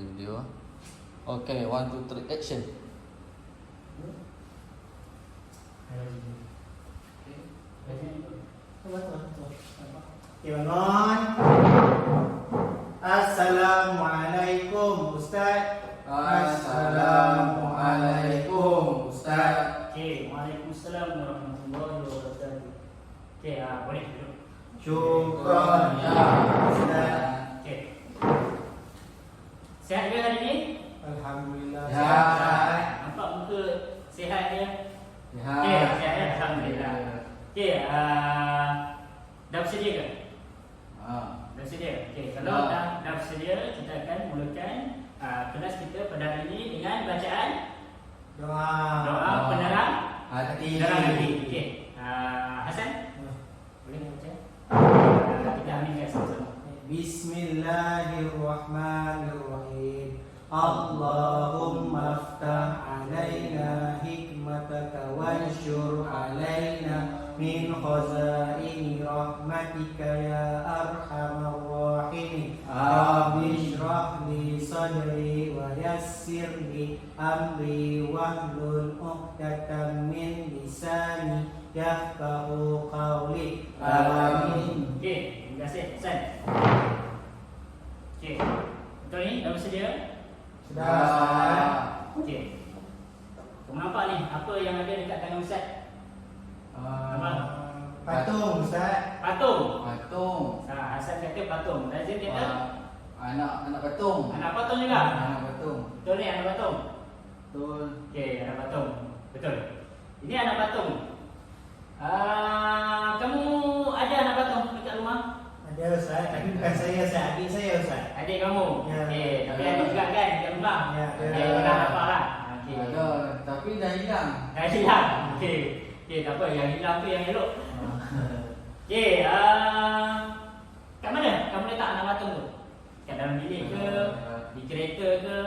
video. Okay, 1, 2, 3, action. Bangun. Assalamualaikum Ustaz. Assalamualaikum Ustaz. Okey, Waalaikumsalam warahmatullahi wabarakatuh. Okey, boleh duduk. Syukran ya Ustaz. Okey. Sihat ke hari ni? Alhamdulillah. Ya. Nampak muka sihat dia? Ya. Okey, sihat ya? Alhamdulillah. Okey, dah bersedia ke? Dah bersedia? Okey, kalau dah bersedia, kita akan mulakan kelas kita pada hari ini dengan bacaan doa penerang Hati. Okey. Hasan, boleh baca? Kita aminkan sama-sama. Bismillahirrahmanirrahim. Allahumma aftah alaina hikmataka wansyur alaina min khazaini rahmatika ya arhamar rahimin. Rabbi shrah li sadri wa yassir li amri wahlul 'uqdatam min lisani yafqahu qawli. Amin. Okey, terima kasih Hasan. Okey. Betul ni dah bersedia? Sudah. Okey. Kamu nampak ni apa yang ada dekat tangan Ustaz? Patung Ustaz. Patung. Patung. Hasan kata patung. Razim kata Anak patung. anak patung juga. Anak patung. Betul ni anak patung. Betul. Okey, anak patung. Betul. Ini anak patung. Kamu ada anak patung dekat rumah? Ada Ustaz, tapi bukan saya Ustaz, adik saya Ustaz. Adik kamu? Ya. Okey, tapi ada juga kan dekat rumah? Ya, ada. Okey, pernah nampak lah. Okey. Ada, tapi dah hilang. Dah hilang. Okey. Okey, tak apa, yang hilang tu yang elok. Okey, kat mana kamu letak anak patung tu? Kat dalam bilik ke? Di kereta ke?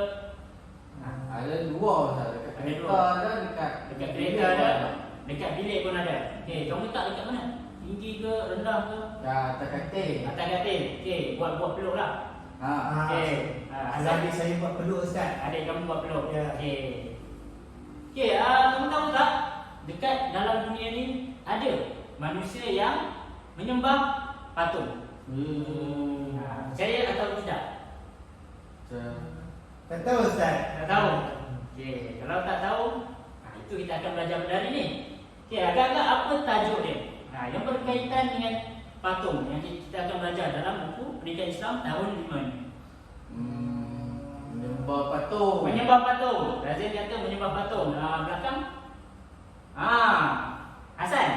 Ada dua, dekat Ada kereta dua. ada, dekat Dekat kereta ada? Dekat bilik pun ada? Okey, kamu letak dekat mana? Tinggi ke? Rendah ke? kat atas katil. Atas katil? Okey, buat buah peluk lah. Okey. Ada adik saya buat peluk Ustaz. Adik kamu buat peluk? Ya. Okey. Okey, kamu tahu tak? Dekat dalam dunia ni ada manusia yang menyembah patung. Percaya atau tidak? Tak tahu Ustaz. Tak tahu? Okey, kalau tak tahu, itu kita akan belajar pada hari ni. Okey, agak-agak apa tajuk dia? Yang berkaitan dengan patung yang kita akan belajar dalam buku Pendidikan Islam tahun 5 ni. Menyembah patung. Menyembah patung. Razim kata menyembah patung. Belakang? Hasan?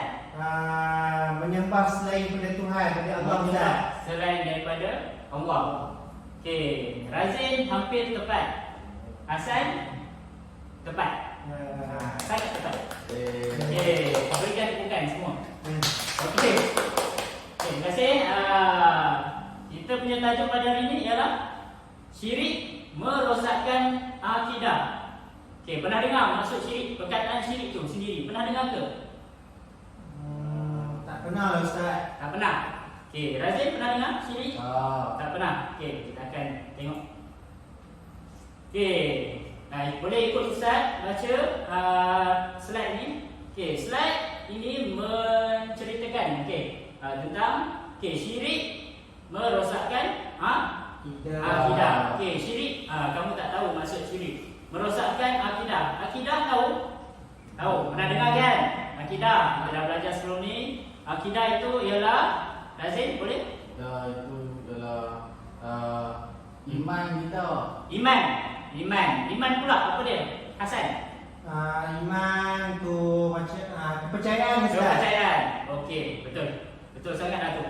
Menyembah selain daripada Tuhan, daripada Allah Ustaz. Selain daripada Allah. Okey, Razim hampir tepat. Hasan tepat. Sangat tepat. Okey, berikan tepukan semua. Okey. Terima kasih. Kita punya tajuk pada hari ini ialah syirik merosakkan akidah. Okey, pernah dengar maksud syirik, perkataan syirik tu sendiri? Pernah dengar ke? Tak pernah lah Ustaz. Tak pernah. Okey, Razim pernah dengar syirik? Ah. Tak pernah. Okey, kita akan tengok. Okey. Boleh ikut Ustaz baca slide ni. Okey, slide ini menceritakan tentang syirik merosakkan akidah. Okey, syirik kamu tak tahu maksud syirik. Merosakkan akidah. Akidah tahu? Tahu. Pernah dengar kan? Akidah. Kita dah belajar sebelum ni. Akidah itu ialah Razim boleh? Itu adalah iman kita. Iman pula apa dia? Hasan? Iman tu macam kepercayaan Ustaz. Kepercayaan. Okey, betul. Betul sangat lah tu.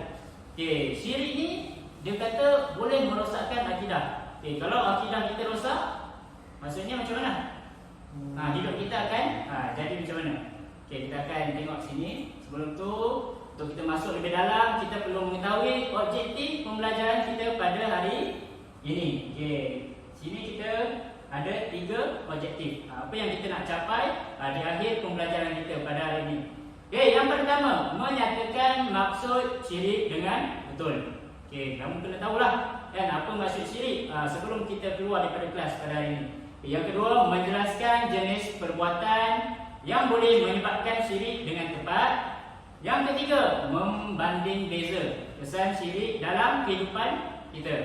Okey, syirik ni dia kata boleh merosakkan akidah. Okey, kalau akidah kita rosak, maksudnya macam mana? Hidup kita akan jadi macam mana? Okey, kita akan tengok sini. Sebelum tu, untuk kita masuk lebih dalam, kita perlu mengetahui objektif pembelajaran kita pada hari ini. Okey, sini kita ada 3 objektif. Apa yang kita nak capai di akhir pembelajaran kita pada hari ini. Okey, yang pertama, menyatakan maksud syirik dengan betul. Okey, kamu kena tahulah kan apa maksud syirik sebelum kita keluar daripada kelas pada hari ini. Yang kedua, menjelaskan jenis perbuatan yang boleh menyebabkan syirik dengan tepat. Yang ketiga, membanding beza kesan syirik dalam kehidupan kita.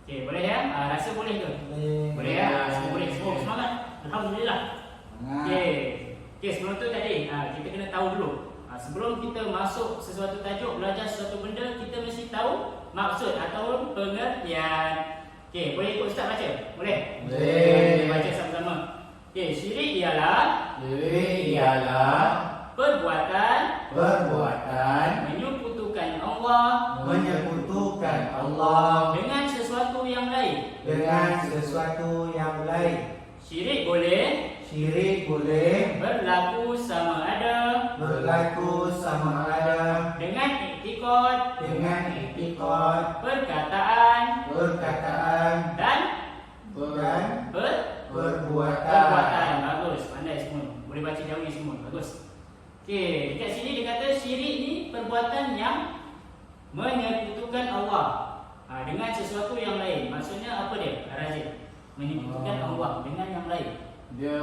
Okey, boleh ya? Rasa boleh ke? Boleh ya? Semua boleh. Semua semangat. Alhamdulillah. Okey. Okey, sebelum tu tadi kita kena tahu dulu. Sebelum kita masuk sesuatu tajuk, belajar sesuatu benda, kita mesti tahu maksud atau pengertian. Okey, boleh ikut Ustaz baca? Boleh? Boleh. Baca sama-sama. Okey, syirik ialah perbuatan menyekutukan Allah dengan sesuatu yang lain. Syirik boleh berlaku sama ada dengan iktikad, perkataan dan perbuatan. Bagus, pandai semua. Boleh baca jauhi semua. Bagus. Okey, dekat sini dia kata syirik ni perbuatan yang menyekutukan Allah dengan sesuatu yang lain. Maksudnya apa dia? Razif. Menyekutukan Allah dengan yang lain. Dia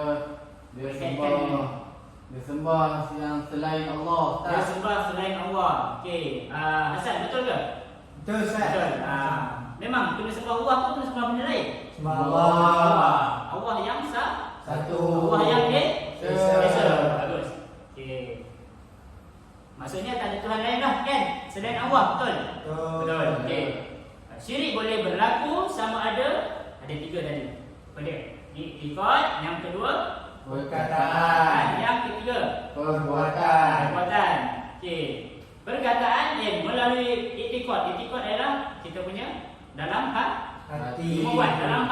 sembah yang selain Allah. Dia sembah selain Allah. Okey, Hasan betul ke? Betul Ustaz. Betul. Memang kena sembah Allah tu kena sembah benda lain. Sembah Allah. Allah yang Satu. Allah yang Esa. Bagus. Okey. Maksudnya tak ada Tuhan lain lah kan? Selain Allah, betul? Betul. Okey. Syirik boleh berlaku sama ada tiga tadi. Apa dia? Iktikad, yang kedua Perkataan. yang ketiga Perbuatan. Okey. Perkataan melalui iktikad. Iktikad adalah kita punya dalam Hati. semua buat dalam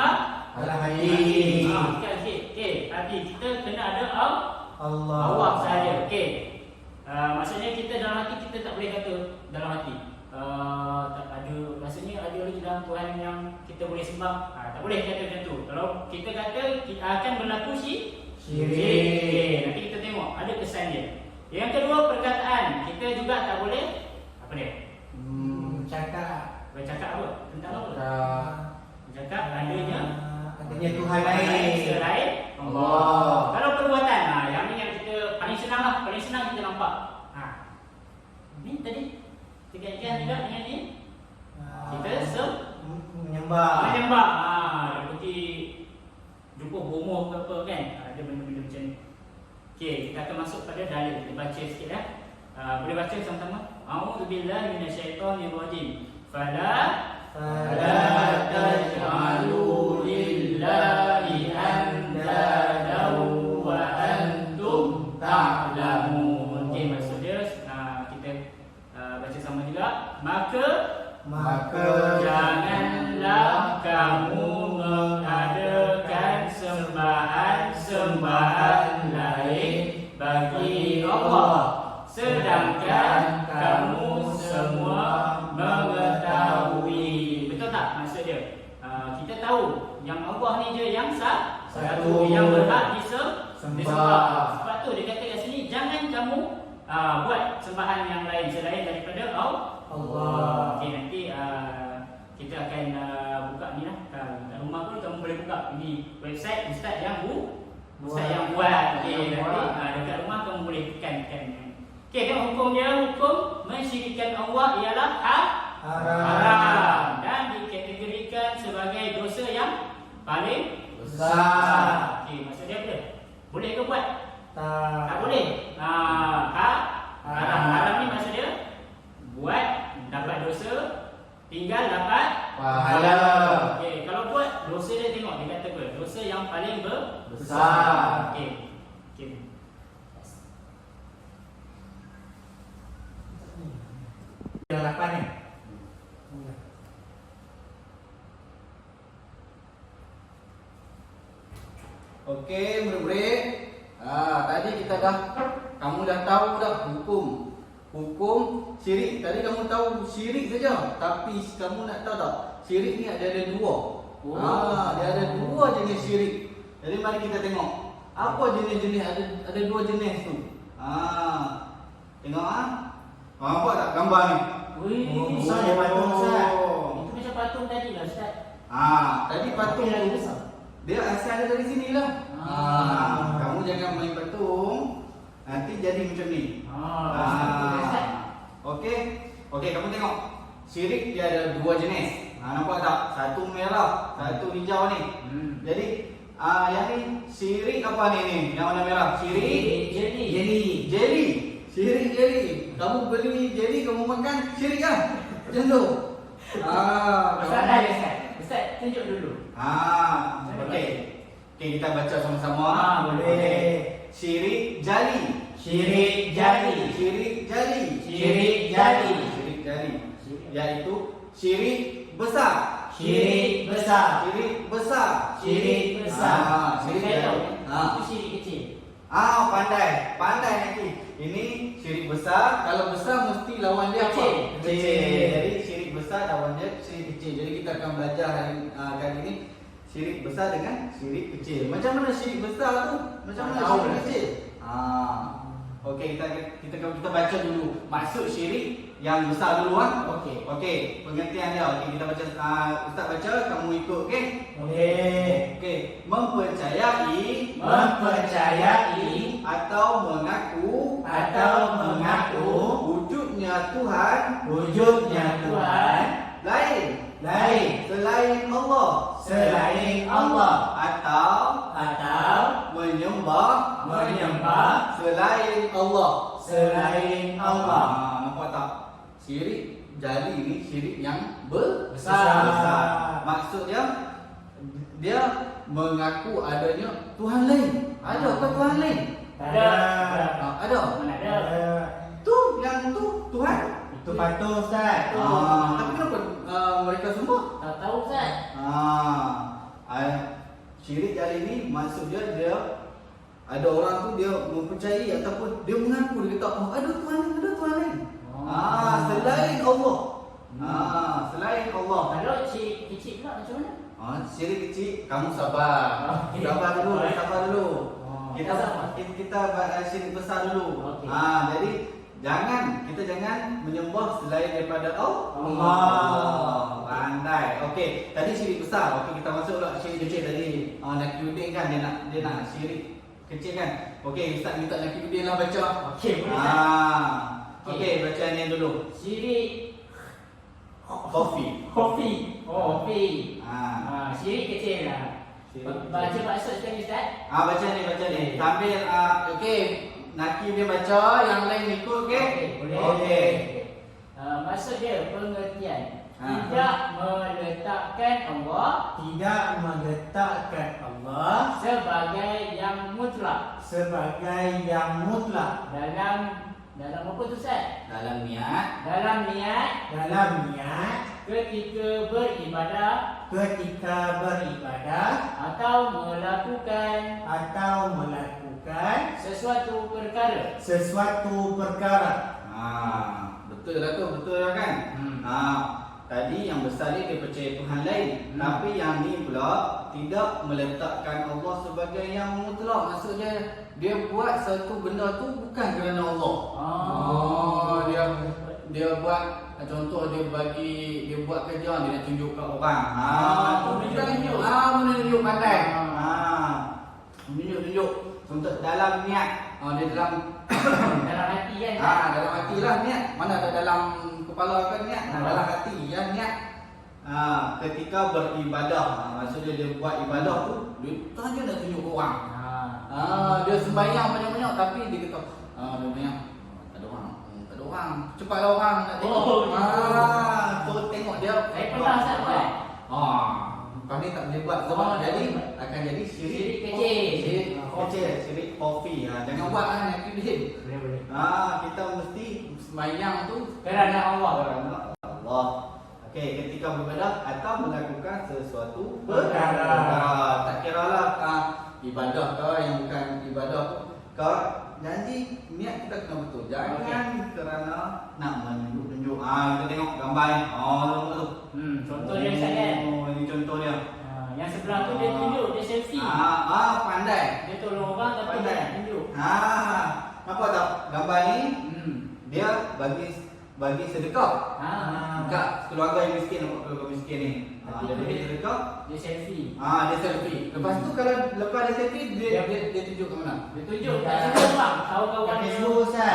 Dalam hati. Okey, hati kita kena ada Allah. Allah sahaja. Okey. Maksudnya kita dalam hati kita tak boleh kata dalam hati. Tak ada, rasanya ada lagi dalam Tuhan yang kita boleh sembah. Tak boleh kata macam tu. Kalau kita kata kita akan berlaku Syirik. Okey, nanti kita tengok ada kesan dia. Yang kedua perkataan, kita juga tak boleh apa dia? Cakap. Bercakap apa? Tentang apa? Bercakap adanya Tuhan lain. selain Allah. Kalau perbuatan, yang ni yang kita paling senang lah, paling senang kita nampak. Ni tadi terkait-kait juga dengan ni. Kita menyembah. Seperti jumpa bomoh ke apa kan? Ada benda-benda macam ni. Okey, kita akan masuk pada dalil. Kita baca sikit ya. Boleh baca sama-sama? A'udzubillahi minasyaitonirrajim. Fala taj'alu lillahi andadan wa antum ta'lamun. Okey, maksud dia kita baca sama juga. Maka janganlah kamu mengadakan sembahan lain bagi Allah, sedangkan kamu semua mengetahui. Betul tak maksud dia? Kita tahu yang Allah ni je yang satu yang berhak disembah. Sebab tu dia kata kat sini jangan kamu buat sembahan yang lain selain daripada Allah. Okey, nanti kita akan buka ni lah. Kat rumah pun kamu boleh buka. Ini website Ustaz yang buat. Okey, nanti dekat rumah kamu boleh tekan. Okey, tengok hukum dia. Hukum mensyirikkan Allah ialah haram dan dikategorikan sebagai dosa yang paling besar. Okey, maksud dia apa? Boleh ke buat? Tak Tak. boleh. Haram. Haram ni maksud dia buat dapat dosa, tinggal dapat Pahala. Okey, kalau buat dosa dia tengok dia kata apa? Dosa yang paling Besar. Okey. Yang 8 ni. Okey, murid-murid. Tadi kamu dah tahu dah hukum syirik. Tadi kamu tahu syirik saja, tapi kamu nak tahu tak? Syirik ni ada dua. Dia ada dua jenis syirik. Jadi mari kita tengok. Apa jenis-jenis ada dua jenis tu. Tengok Nampak tak gambar ni? Wih, Besar dia patung Ustaz. itu macam patung tadi lah Ustaz. Tadi patung Lagi tu besar. dia asal dia dari sini lah. Ah. Kamu jangan main patung, nanti jadi macam ni. Ustaz. Okey, kamu tengok. Syirik dia ada dua jenis. Nampak tak? Satu merah, satu hijau ni. Jadi yang ni syirik apa ni? Yang warna merah. Syirik jelly. Syirik jelly. Kamu beli jelly kamu makan syirik kan? Macam tu. Masalah dia Ustaz. Ustaz tunjuk dulu. Okey. Kita baca sama-sama. Boleh. Syirik jali. Syirik jali. Syirik jali. Syirik jali. Syirik jali. Iaitu syirik besar. Syirik besar. Syirik besar. Syirik besar. Syirik Saya tahu. jali. Itu syirik kecil. Pandai nanti. Ini syirik besar. Kalau besar mesti lawan dia apa? Kecil. Kecil. Jadi syirik besar lawan dia syirik kecil. Jadi kita akan belajar kali ini syirik besar dengan syirik kecil. Macam mana syirik besar tu? Macam mana Tahu syirik lah. kecil? Okey, kita baca dulu maksud syirik yang besar dulu Okey, pengertian dia. Okey, kita baca ustaz baca, kamu ikut okey? Okey, mempercayai atau mengaku wujudnya Tuhan lain selain Allah atau menyembah selain Allah. Nampak tak? Syirik jali ni syirik yang besar. Maksud dia mengaku adanya Tuhan lain. Ada ke Tuhan lain? Ada. Ada. Mana ada? Yang tu Tuhan. Itu patung Ustaz. Tapi kenapa mereka sembah? Tak tahu Ustaz. Syirik jali ni maksud dia ada orang tu dia mempercayai ataupun dia mengaku dia kata ada Tuhan lain. Selain Allah. Selain Allah. Kalau syirik kecil pula macam mana? Syirik kecil kamu sabar. Okey. Sabar dulu. Kita sabar. Kita syirik besar dulu. Okey. Jadi kita jangan menyembah selain daripada Allah. Pandai. Okey, tadi syirik besar. Okey, kita masuk pula syirik kecil tadi. Nakiuddin kan dia nak syirik kecil kan. Okey, ustaz minta Nakiuddin lah baca. Okey, boleh Ustaz. Okey, baca ni dulu. Syirik Kopi. Syirik kecil lah. Baca maksud sekali Ustaz. Baca ni. Sambil okey, Naki dia baca, yang lain ikut okey? Boleh. Okey. Maksud dia pengertian tidak meletakkan Allah sebagai yang mutlak dalam apa tu Ustaz? Dalam niat Dalam niat ketika beribadah atau melakukan sesuatu perkara. Betul lah kan? Tadi yang besar ni dia percaya Tuhan lain. Tapi yang ni pula tidak meletakkan Allah sebagai yang mutlak. Maksudnya dia buat satu benda tu bukan kerana Allah. Dia buat contoh dia buat kerja dia nak tunjuk kat orang. Menunjuk pandai. Menunjuk untuk dalam niat. Dia dalam Dalam hati kan? dalam hati lah niat. Mana ada dalam kepala kan niat. Dalam hati yang niat. Ketika beribadah, maksudnya dia buat ibadah tu dia tanya nak tunjuk ke orang. Dia sembahyang banyak-banyak tapi dia kata dia banyak tak ada orang. Cepatlah orang nak tengok. Tu tengok dia. Saya pernah Ustaz buat. Kau ni tak boleh buat sebab jadi akan jadi syirik Syirik kecil. Syirik kopi. Jangan buat Nakiuddin. Boleh. Kita mesti sembahyang tu Kerana Allah. kerana Allah. Okey, ketika beribadah atau melakukan sesuatu perkara. Tak kiralah ibadah ke yang bukan ibadah ke janji niat kita kena betul. Jangan kerana nak menunjuk. Kita tengok gambar ni. Tu. Contoh dia Ustaz kan? Ini contoh dia. Yang sebelah tu dia tunjuk, dia selfie. Pandai. Dia tolong orang tapi Pandai. dia nak tunjuk. Nampak tak gambar ni? Dia bagi bagi sedekah. Dekat keluarga yang miskin, nampak keluarga miskin ni. Dia bagi sedekah. Dia selfie. Dia selfie. Lepas tu kalau lepas dia selfie dia tunjuk ke mana? Dia tunjuk kat semua orang, kawan-kawan dia. Facebook Ustaz.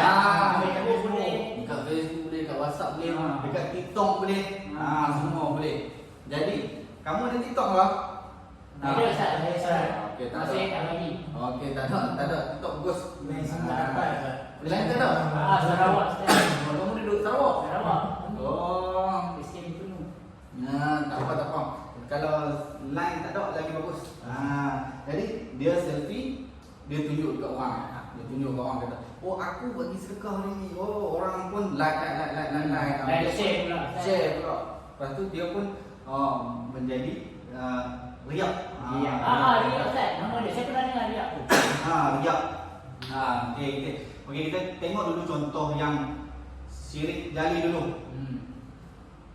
Dekat Facebook boleh. Dekat Facebook boleh, dekat WhatsApp boleh, Ah. dekat TikTok boleh. Semua boleh. Jadi, kamu ada TikTok tak? Ada Ustaz, ada Ustaz. Okey, tak Masih ada. tak lagi. Okey, tak ada. TikTok bagus. Main semua dapat Ustaz. Lain tak ada? Sarawak Ustaz. Kamu duduk Sarawak? Sarawak. Oh. Miskin penuh. Tak apa. Kalau line tak ada lagi bagus. Jadi dia selfie, dia tunjuk kat orang. Dia tunjuk kat orang kata, "Oh, aku bagi sedekah ni." Oh, orang pun like. Like, share pula. Share pula. Lepas tu dia pun menjadi riak. Riak Ustaz. Nama dia saya pernah dengar riak tu. Riak. Okey, kita tengok dulu contoh yang syirik jali dulu.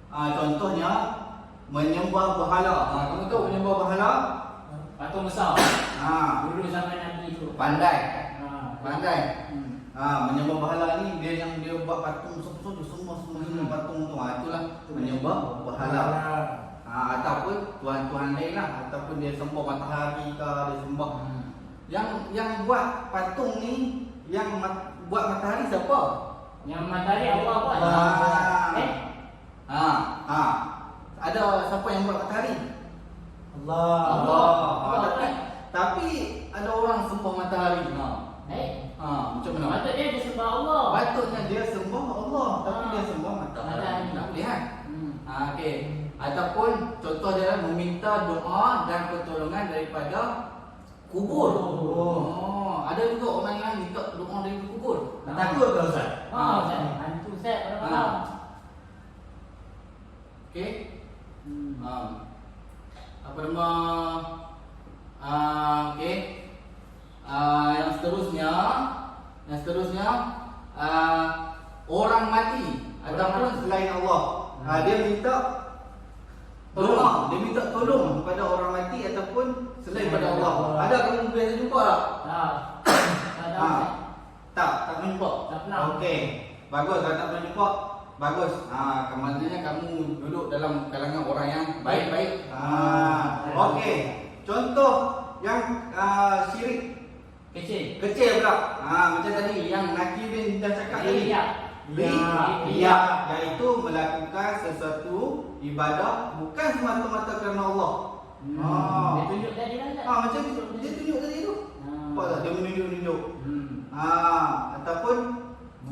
Contohnya menyembah berhala. Kamu tahu menyembah berhala? Patung besar. Dulu zaman Nabi tu. Pandai. Hmm. Menyembah berhala ni dia buat patung semua patung tu. Itulah menyembah berhala. Ataupun tuhan-tuhan lain lah, ataupun dia sembah matahari ke, dia sembah. Yang buat patung ni, yang buat matahari siapa? Yang matahari Allah buat. Ada siapa yang buat matahari? Allah. Tapi ada orang sembah matahari. Macam mana? Patutnya dia sembah Allah. Patutnya dia sembah Allah, tapi dia sembah matahari. Matahari. Tak boleh kan? Okey. Ataupun contoh dia meminta doa dan pertolongan daripada kubur. Ada juga orang yang minta doa dari kubur. Takut ke Ustaz? Ustaz. Hantu Ustaz pada malam. Okey. Apa nama? Okey. Yang seterusnya orang mati ataupun selain Allah. Dia minta dia minta tolong kepada orang mati ataupun selain daripada Allah. Ada kamu biasa jumpa tak? Tak jumpa. Tak pernah. Okey. Bagus, kalau tak pernah jumpa, bagus. Maknanya kamu duduk dalam kalangan orang yang baik-baik. Okey. Contoh yang syirik kecil pula. Macam tadi yang Nakirin dah cakap tadi. Riak, iaitu melakukan sesuatu ibadah bukan semata-mata kerana Allah. Dia tunjuk tadi lah Ustaz. Macam dia tunjuk tadi tu. Nampak tak? Dia menunjuk-nunjuk. Ataupun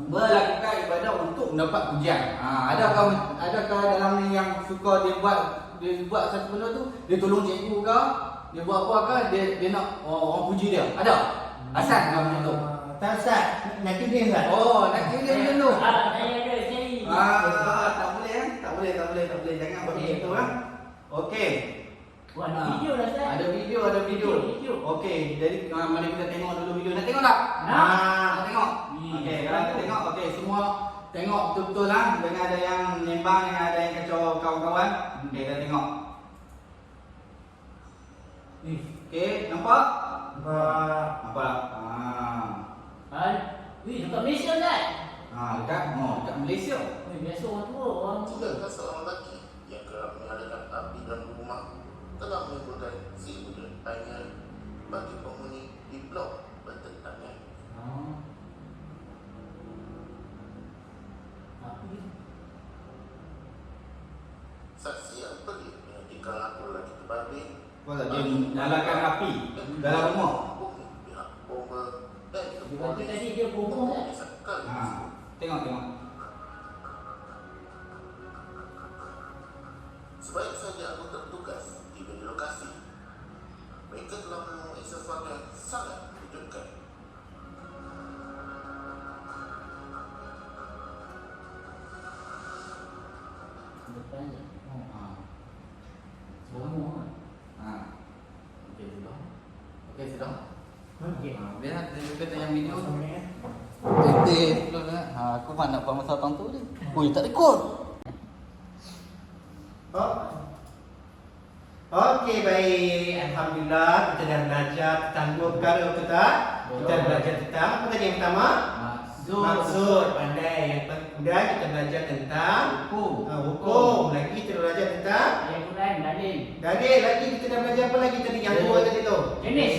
melakukan ibadah untuk mendapat pujian. Adakah dalam ni yang suka dia buat satu benda tu, dia tolong cikgu ke, dia buat apa ke, dia nak orang puji dia. Ada? Asal kau macam tu? Tak Ustaz, nak kira Ustaz. Nak kira macam tu. Saya ada cari. Tak boleh kan? Tak boleh. Jangan buat macam tu kan? Okey. Buat video lah Ustaz. Ada video. Video. Okey, jadi mari kita tengok dulu video. Nak tengok tak? Nak tengok. Okey, kalau kita tengok, okey, semua tengok betul-betul lah. Jangan ada yang nembang, jangan ada yang kacau kawan-kawan. Okey, kita tengok. Okey, nampak? Nampak. Dekat Malaysia Ustaz. Dekat Malaysia. Biasa orang tua orang Tidakkah seorang lelaki yang kerap menyalakan api dalam rumah telah menimbulkan kebertanyaan bagi penghuni di blok bertentangan? Saksi yang pelik menghentikan api lelaki terbabit. Dia nyalakan api dalam rumah. Pihak bomba dan Lepas tu tadi dia bohong kan. sekali. Tengok. Sebaik saja anggota petugas tiba di lokasi, mereka telah menemui sesuatu yang sangat mengejutkan. Bertanya. Bohong kan. Okey, sudah. Okey. Biar kita tanya video. Assalamualaikum. Aku mana nak masa tahun tu je. Tak rekod. Okey, baik. Alhamdulillah kita dah belajar tentang dua perkara kita. Kita belajar tentang apa tadi yang pertama? Maksud. Pandai. Yang Kemudian kita belajar tentang hukum. Lagi kita belajar tentang Ayat Quran, dalil. dalil. Lagi kita dah belajar apa lagi tadi yang dua tadi tu? Jenis.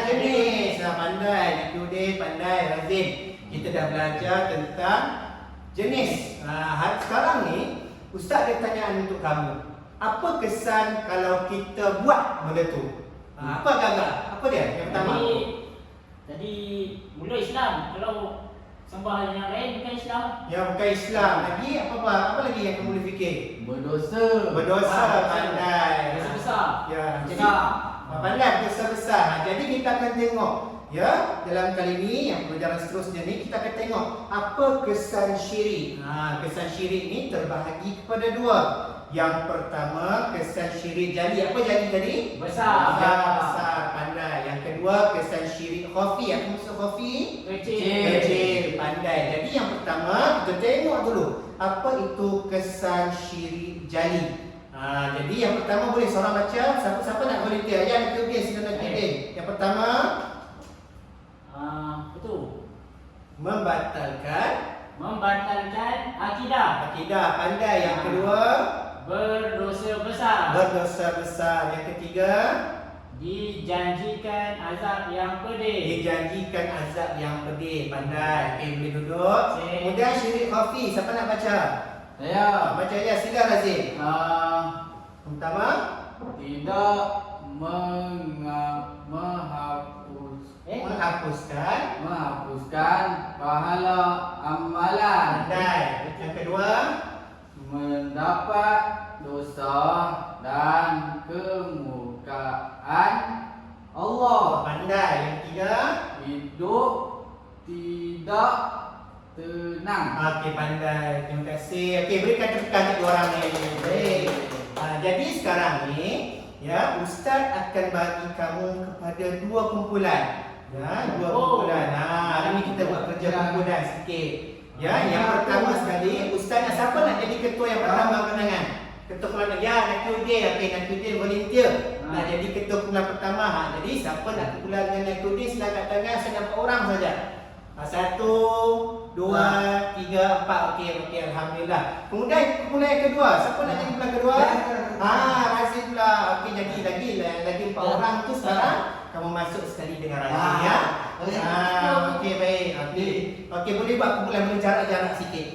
Jenis. Pandai. Nakudin, pandai, Razin. Kita dah belajar tentang jenis. Sekarang ni Ustaz ada pertanyaan untuk kamu. Apa kesan kalau kita buat benda tu? Apa agak-agak? Apa dia yang pertama? Tadi mula Islam. Kalau sembah yang lain bukan Islam. Yang bukan Islam. Lagi apa lagi yang kamu boleh fikir? Berdosa. Berdosa, pandai. Dosa besar. Ya, jadi Besar. pandai berdosa besar. Jadi kita akan tengok ya, dalam kali ini yang pelajaran seterusnya ni kita akan tengok apa kesan syirik. Kesan syirik ni terbahagi kepada dua. Yang pertama kesan syirik jali. Apa jali tadi? Besar. Besar, pandai. Yang kedua kesan syirik khafi. Apa maksud khafi? Kecil. Kecil, pandai. Jadi yang pertama kita tengok dulu apa itu kesan syirik jali. Jadi yang pertama boleh seorang baca. Siapa nak volunteer? Ya, nak okey, silakan nak okey. Yang pertama Betul. membatalkan Akidah. akidah, pandai. Yang kedua Berdosa besar. berdosa besar. Yang ketiga Dijanjikan azab yang pedih. dijanjikan azab yang pedih, pandai. Okey, boleh duduk. Okey. Kemudian syirik khafi. Siapa nak baca? Saya Baca ya, sila Razif. Pertama tidak menghapuskan pahala amalan. pandai. Yang kedua Mendapat dosa dan kemurkaan Allah. pandai. Yang ketiga Hidup tidak tenang. okey, pandai. Terima kasih. Okey, berikan tepukan untuk dua orang ni. Baik. Jadi sekarang ni ya, Ustaz akan bagi kamu kepada dua kumpulan. Ya, dua kumpulan. Hari ni kita buat kerja kumpulan sikit. Ya, yang pertama sekali Ustaz nak siapa nak jadi ketua yang pertama kenangan? Ketua kumpulan ya, Nakudin. Okey, Nakudin volunteer. Nak jadi ketua kumpulan pertama. Jadi siapa nak kumpulan dengan Nakudin silakan tangan, saya nampak orang saja. 1, 2, 3, 4. Okey, alhamdulillah. Kemudian kumpulan yang kedua, siapa nak jadi kumpulan kedua? Razif pula. Okey, jadi lagi 4 orang tu sekarang kamu masuk sekali dengan Razif ya. Okey, baik. Okey, boleh buat kumpulan berjarak-jarak sikit.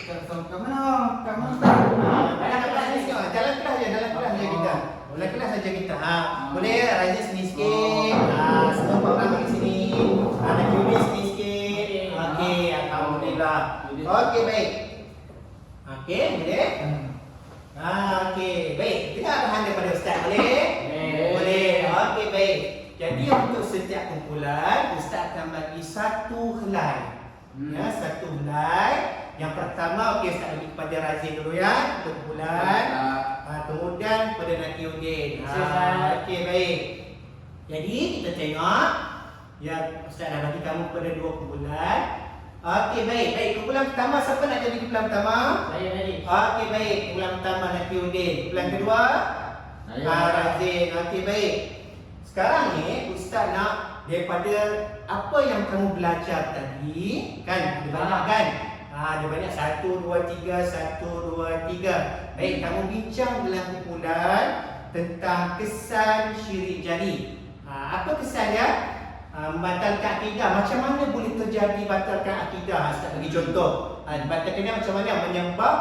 Kat mana? Dalam kelas ni sikit. Dalam kelas je kita. Dalam kelas saja kita. Boleh Razif sini sikit. Semua orang bagi sini. Anak Yudi sini sikit. Okey, alhamdulillah. Okey, baik. Okey, boleh? Okey, baik. Dengar arahan daripada Ustaz, boleh? Boleh. Okey, baik. Jadi untuk setiap kumpulan, Ustaz akan bagi satu helai. Ya, satu helai. Yang pertama, okey, Ustaz bagi kepada Razif dulu ya, untuk kumpulan. Kemudian kepada Nakudin. Okey, baik. Jadi kita tengok. Ya, Ustaz dah bagi kamu kepada dua kumpulan. Okey, baik. Kumpulan pertama, siapa nak jadi kumpulan pertama? Saya tadi. Okey, baik. Kumpulan pertama Nakudin. Kumpulan kedua? Razif. Okey, baik. Sekarang ni Ustaz nak daripada apa yang kamu belajar tadi, kan? Ada banyak kan? Ada banyak 1, 2, 3, 1, 2, 3. Baik, kamu bincang dalam kumpulan tentang kesan syirik jali. Apa kesan dia? Membatalkan akidah. Macam mana boleh terjadi batalkan akidah? Ustaz bagi contoh. Batalkannya macam mana? Menyembah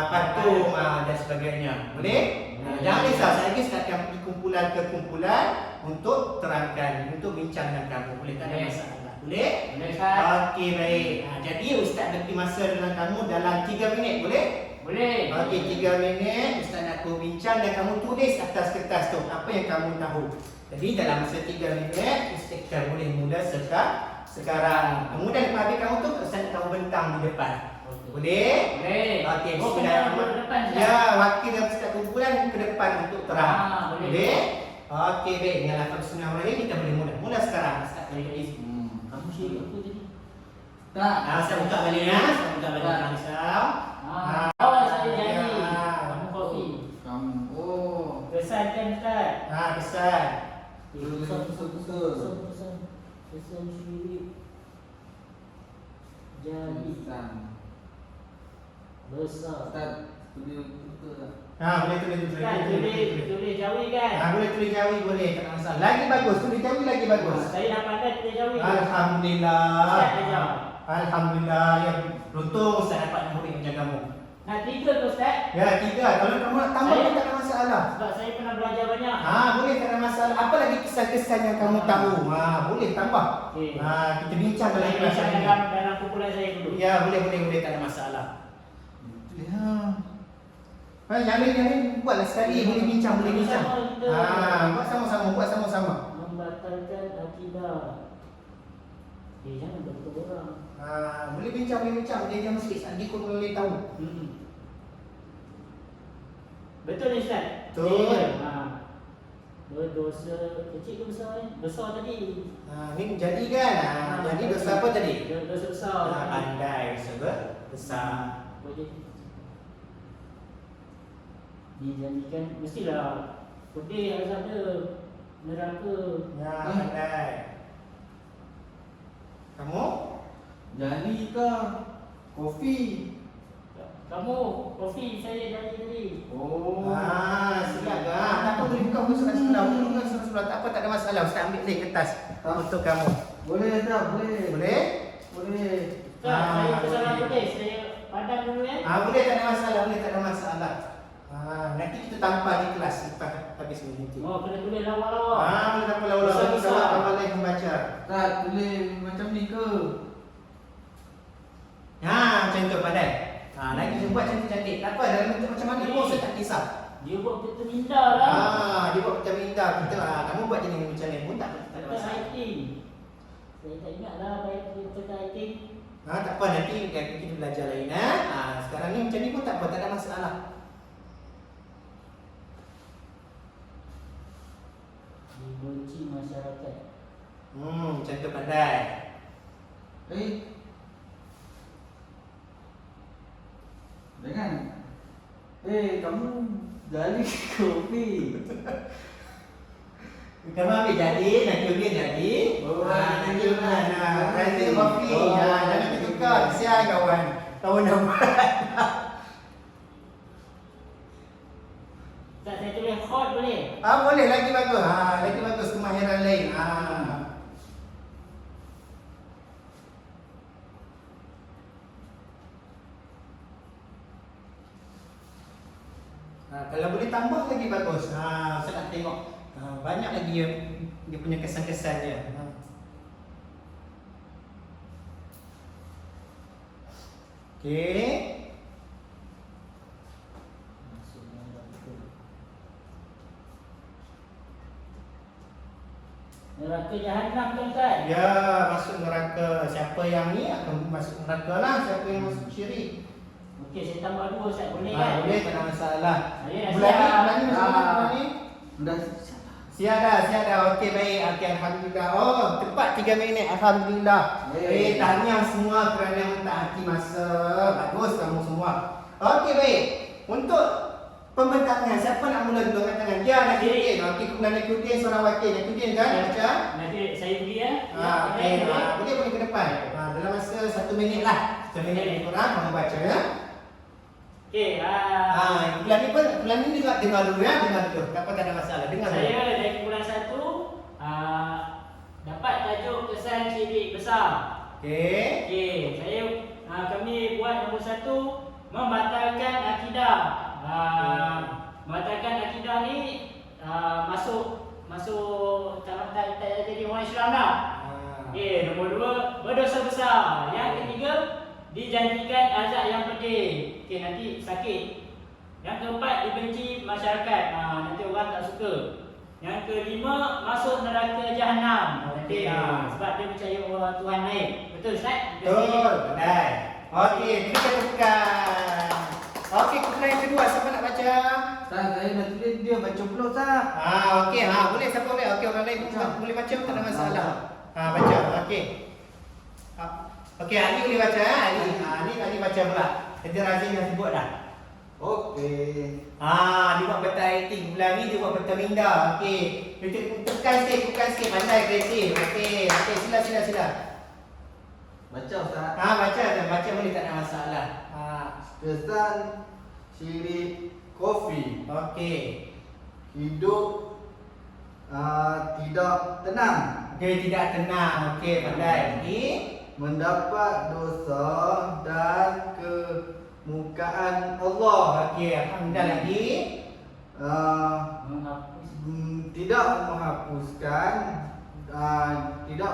patung dan sebagainya. Boleh? Jangan risau, saya lagi Ustaz akan pergi kumpulan ke kumpulan untuk terangkan, untuk bincang dengan kamu. Boleh, tak ada masalah. Boleh? Boleh, Ustaz. Okey, baik. Jadi Ustaz bagi masa dengan kamu dalam 3 minit, boleh? Boleh. Okey, 3 minit Ustaz nak bincang dan kamu tulis atas kertas tu apa yang kamu tahu. Jadi dalam masa 3 minit Ustaz akan boleh mula sekarang. Kemudian lepas habis kamu tu Ustaz nak kamu bentang di depan. Boleh? Boleh. Okey, Oh, bismillahirrahmanirrahim. depan je. Ya, wakil dan setiap kumpulan ke depan untuk terang. Boleh. Boleh? Okey, baik. Dengan lafaz Bismillahirrahmanirrahim kita boleh mula. Mula sekarang. Ustaz boleh tulis. Kamu syirik apa tadi? Tak. Saya buka balik ya. Saya buka balik. Jangan risau. Saya jadi. Kamu kopi. Kamu. Kesan kan Ustaz? Besar. Kesan syirik. Jadi Insan. besar. Ustaz, tulis betul tak? Boleh tulis. Kan tulis Jawi kan? Boleh tulis Jawi boleh, tak ada masalah. Lagi bagus, tulis Jawi lagi bagus. Saya dah pandai tulis Jawi. Alhamdulillah. Ustaz ajar. Alhamdulillah, ya beruntung Ustaz dapat murid macam kamu. Nak 3 ke Ustaz? Ya, 3. Kalau kamu nak tambah pun tak ada masalah. Sebab saya pernah belajar banyak. Boleh, tak ada masalah. Apa lagi kesan-kesan yang kamu tahu? Boleh tambah. Okey. Kita bincang dalam Saya kelas bincang ini. dalam kumpulan saya dulu. Ya, boleh, tak ada masalah. Ya. Yang lain buatlah sekali, boleh bincang. Sama-sama kita. Buat sama-sama. Membatalkan akidah. Jangan betul orang. Boleh bincang. Dia mesti adik pun boleh tahu. Betul ni Ustaz? Betul. Berdosa kecil ke besar ni? Besar tadi. Ni jadi kan? Jadi dosa apa tadi? Dosa besar. Pandai, besar. Boleh dijanjikan mestilah pedih harus ada neraka. Ya, pandai. Kamu? Jadi ke kopi? Kamu kopi saya jadi tadi. Oh. Silakan. Tak apa, boleh buka surat sebelah. Tak apa, tak ada masalah. Ustaz ambil ni kertas untuk kamu. Boleh tak? Boleh. Boleh? Boleh. Ustaz, saya kesalahan pedih. Saya padam dulu ya. Boleh, tak ada masalah. Nanti kita tampal di kelas lepas habis ni. Oh, kena tulis lawa-lawa. Boleh tampal lawa-lawa. Besar-besar. Kalau awal lagi membaca. Tak boleh macam ni ke? Macam tu pandai. Lagi kita buat cantik-cantik. Tak apa, dalam bentuk macam mana pun saya tak kisah. Dia buat kita minda lah. Dia buat macam minda kita. Kamu buat jenis macam ni pun tak ada Kata masalah. writing. Saya tak ingat lah baik kata writing. Tak apa, nanti kita belajar lain. Sekarang ni macam ni pun tak apa, tak ada masalah. Dibenci masyarakat. Macam tu pandai. Jangan. Kamu gali kopi. Kamu ambil jadi, nanti ubian jadi. Nanti ubian. Nanti kopi. Jangan tertukar. Kesian kawan. Kawan dah buat. Tak, saya tulis hot boleh? Boleh, lagi bagus. Lagi bagus kemahiran lain. Kalau boleh tambah lagi bagus. Saya nak tengok banyak lagi dia punya kesan-kesan dia. Okey. Neraka Jahannam tuan-tuan. Ya, masuk neraka. Siapa yang ni akan masuk neraka lah. Siapa yang masuk syirik. Okey, saya tambah 2 Ustaz. Boleh kan? Boleh, tak ada masalah. Saya dah Bulan ni, siap. bulan ni macam mana bulan ni? Dah Siap dah. Okey, baik. Okey, Alhamdulillah. Tepat 3 minit. Alhamdulillah. Tahniah semua kerana mentaati masa. Bagus kamu semua. Okey, baik. Untuk pembentangan, siapa nak mula dulu angkat tangan? Ya, Nakudin. Okey, kumpulan Nakudin, seorang wakil. Nakudin kan? Baca. Nanti saya beri ya. Okey, boleh ke depan. Dalam masa 1 minit lah. 1 minit lebih kurang, kamu baca ya. Okey, Bulan ni dengar dulu ya, dengar dulu. Tak apa, tak ada masalah. Dengar dulu. saya dari bulan 1 dapat tajuk kesan syirik besar. Okey. Okey, kami buat nombor 1 membatalkan akidah. Membatalkan akidah ni masuk tak jadi orang Islam dah. Okey, nombor 2 berdosa besar. Yang ketiga dijanjikan azab yang pedih. Okey, nanti sakit. Yang keempat dibenci masyarakat. Nanti orang tak suka. Yang kelima masuk neraka Jahannam. Nanti sebab dia percaya orang Tuhan lain. Betul Ustaz? Betul, benar. Okey, kita tekan. Okey, kumpulan yang kedua siapa nak baca? Tak, saya dah tulis dia baca pula tak? Okey, boleh siapa boleh. Okey, orang lain pun boleh baca, tak ada masalah. Baca. Okey. Okey, Ali boleh baca Ali baca pula. Jadi Razim dah sebut dah. Okey. Dia buat peta rating. Bulan ni dia buat peta minda. Okey. Tekan sikit, pandai kreatif. Okey, sila. Baca Ustaz. Baca tu, baca boleh tak ada masalah. Kesan syirik kopi. Okey. Hidup tidak tenang. Okey, tidak tenang. Okey, pandai. Lagi. Mendapat dosa dan kemukaan Allah. Okey, alhamdulillah lagi. Menghapus. Tidak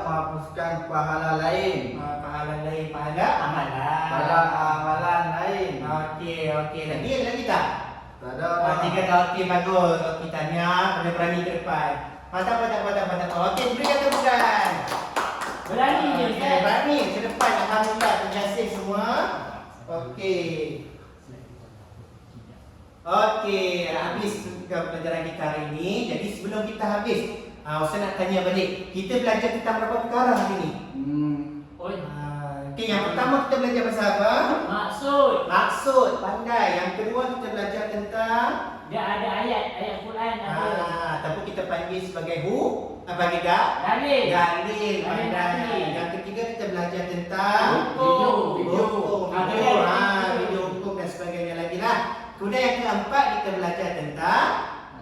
menghapuskan pahala lain. Pahala lain, pahala amalan. Pada amalan lain. Okey, okey. Lagi ada lagi tak? Tak ada. Tiga dah okey, bagus. Okey, tanya, boleh berani ke depan. Mantap. Okey, berikan tepukan. Berani je Okey, kan? berani ke depan. Alhamdulillah, terima kasih semua. Okey. Okey, habis pelajaran kita hari ini. Jadi sebelum kita habis, Ustaz nak tanya balik. Kita belajar tentang berapa perkara hari ini? Oi, Okey, yang pertama kita belajar pasal apa? maksud Maksud, pandai. Yang kedua kita belajar tentang dia ada ayat Quran ada. tapi kita panggil sebagai bagi Dalil. dalil, pandai. Dalil. Yang ketiga kita belajar tentang Hukum. hukum, Ada video, video. video hukum dan sebagainya lagi lah. Kemudian yang keempat kita belajar tentang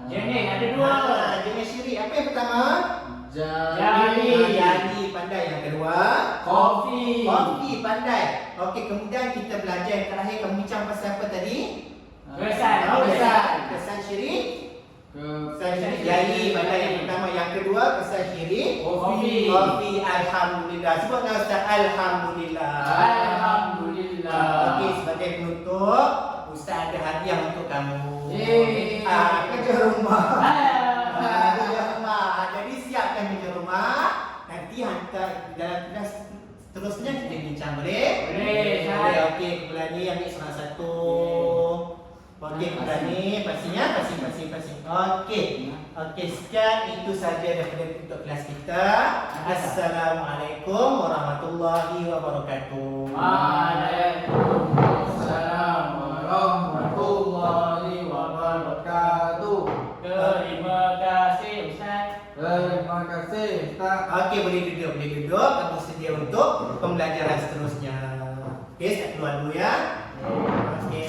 Jenis ada dua. jenis syirik. Apa yang pertama? Jadi. Jadi, pandai. Yang kedua Kopi. kopi, pandai. Okey, kemudian kita belajar yang terakhir. Kamu bincang pasal apa tadi? Kesan syirik. Kesan syirik. Jadi, pandai yang pertama. Yang kedua, kesan syirik. Kopi. Kopi, alhamdulillah. Sebutlah Ustaz, alhamdulillah. Alhamdulillah. Okey, sebagai penutup, Ustaz ada hadiah untuk kamu. Yeay. Kerja rumah. Ah. Kerja rumah. Jadi siapkan kerja rumah. Nanti hantar dalam kelas seterusnya kita bincang, boleh? Boleh, Ustaz. Boleh. Okey, bulan ni ambil salah satu. Okey, bulan ni pastinya pasti. Okey, sekian itu saja daripada untuk kelas kita. Assalamualaikum warahmatullahi wabarakatuh. Waalaikumsalam warahmatullahi wabarakatuh. Terima kasih Ustaz. Terima kasih Ustaz. Okey, boleh duduk. Kamu sedia untuk pembelajaran seterusnya. Okey, saya keluar dulu ya. Okey.